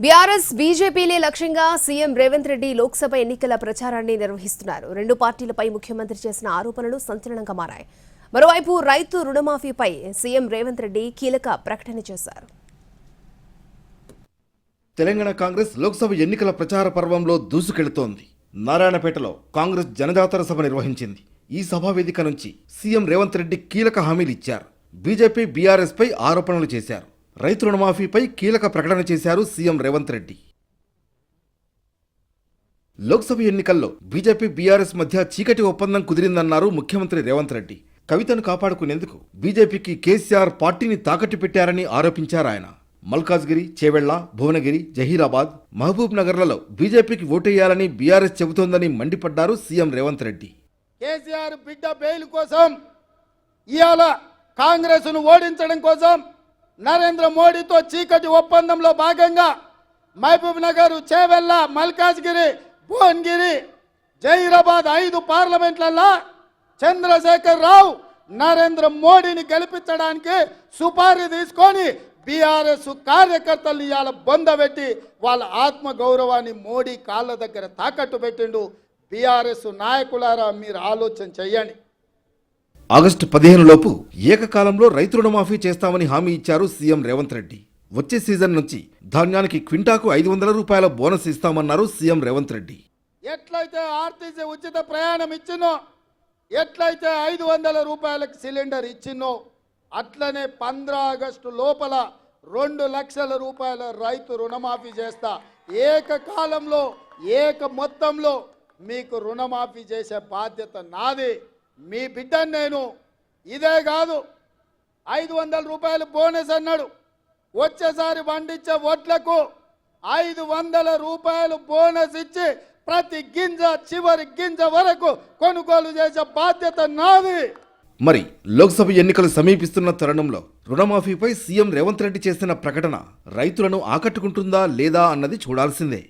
BRS బీజేపీలే లక్ష్యంగా CM Revanth Reddy Lok Sabha ఎన్నికల ప్రచారాన్ని నిర్వహిస్తున్నారు. రెండు పార్టీలపై ముఖ్యమంత్రి చేసిన ఆరోపణలు సంచలనంగా మారాయి. మరోవైపు రైతు రుణమాఫీపై సీఎం రేవంత్ రెడ్డి కీలక ప్రకటన చేశారు. తెలంగాణ కాంగ్రెస్ లోక్సభ ఎన్నికల ప్రచార పర్వంలో దూసుకెళ్తోంది. నారాయణపేటలో కాంగ్రెస్ జనజాతర సభ నిర్వహించింది. ఈ సభా వేదిక నుంచి సీఎం రేవంత్ రెడ్డి కీలక హామీలు ఇచ్చారు. బీజేపీ బీఆర్ఎస్ పై ఆరోపణలు చేశారు. రైతు రుణమాఫీపై కీలక ప్రకటన చేశారు సీఎం రేవంత్ రెడ్డి. లోక్సభ ఎన్నికల్లో బీజేపీ బీఆర్ఎస్ మధ్య చీకటి ఒప్పందం కుదిరిందన్నారు ముఖ్యమంత్రి రేవంత్ రెడ్డి. కవితను కాపాడుకునేందుకు బీజేపీకి కేసీఆర్ పార్టీని తాకట్టు పెట్టారని ఆరోపించారు ఆయన. మల్కాజ్గిరి, చేవెళ్ల, భువనగిరి, జహీరాబాద్, మహబూబ్ నగర్లలో బీజేపీకి ఓటేయాలని బీఆర్ఎస్ చెబుతోందని మండిపడ్డారు సీఎం రేవంత్ రెడ్డి. కేసీఆర్ బిడ్డ బెయిల్ కోసం ఇవాళ కాంగ్రెస్ ను ఓడించడం కోసం నరేంద్ర మోడీతో చీకటి ఒప్పందంలో భాగంగా మహబూబ్ నగర్, చేవెళ్ల, మల్కాజ్గిరి, భువనగిరి, జహీరాబాద్ 5 పార్లమెంట్లలో చంద్రశేఖర్ రావు నరేంద్ర మోడీని గెలిపించడానికి సుపారీ తీసుకొని బీఆర్ఎస్ కార్యకర్తలు ఇవాళ బొందబెట్టి వాళ్ళ ఆత్మ గౌరవాన్ని మోడీ కాళ్ళ దగ్గర తాకట్టు పెట్టిండు. బీఆర్ఎస్ నాయకులారా, మీరు ఆలోచన చెయ్యండి. ఆగస్టు 15 లోపు ఏకకాలంలో రైతు రుణమాఫీ చేస్తామని హామీ ఇచ్చారు సీఎం రేవంత్ రెడ్డి. వచ్చే సీజన్ నుంచి ధాన్యానికి క్వింటాకు 500 రూపాయల బోనస్ ఇస్తామన్నారు సీఎం రేవంత్ రెడ్డి. ఎట్లయితే ఆర్టీసీ ఉచిత ప్రయాణం ఇచ్చినో, ఎట్లయితే 500 రూపాయలకు సిలిండర్ ఇచ్చినో, అట్లనే 15 ఆగస్టు లోపల 2 లక్షల రూపాయల రైతు రుణమాఫీ చేస్తా. ఏకకాలంలో మొత్తంలో మీకు రుణమాఫీ చేసే బాధ్యత నాది. మీ బిడ్డను నేను. ఇదే కాదు, 500 రూపాయలు బోనస్ అన్నాడు. వచ్చేసారి పండించే వడ్లకు 500 రూపాయలు బోనస్ ఇచ్చి ప్రతి గింజ, చివరి గింజ వరకు కొనుగోలు చేసే బాధ్యత నాది. మరి లోక్సభ ఎన్నికలు సమీపిస్తున్న తరుణంలో రుణమాఫీపై సీఎం రేవంత్ రెడ్డి చేసిన ప్రకటన రైతులను ఆకట్టుకుంటుందా లేదా అన్నది చూడాల్సిందే.